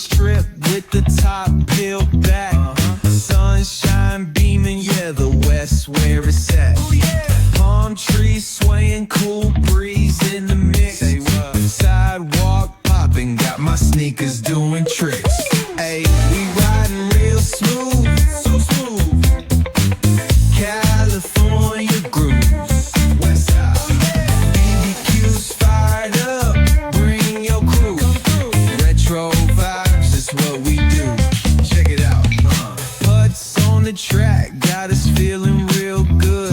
strip with the top peeled back. Sunshine beaming, yeah, the West where it's at. Palm trees swaying, cool breeze in the mix. Sidewalk popping, got my sneakers doing tricks. Ayy, we riding real smooth, so smooth. California grooves, West Side. BBQ's fired up, bring your crew. Retro vibes is what we do. Check it out. Putts on the track, got us feeling real good.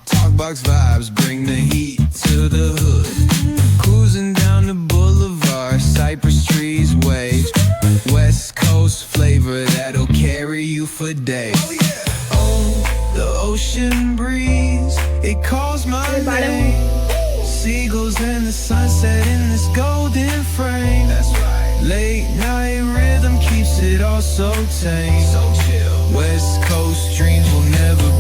Talkbox vibes, bring the heat to the hood. Cruising down the boulevard, cypress trees wave. West Coast flavor that'll carry you for days. Oh, the ocean breeze, it calls my name. Seagulls in the sunset in this golden frame. That's right. Late night rhythm keeps it all so tame. So chill. West Coast dreams will never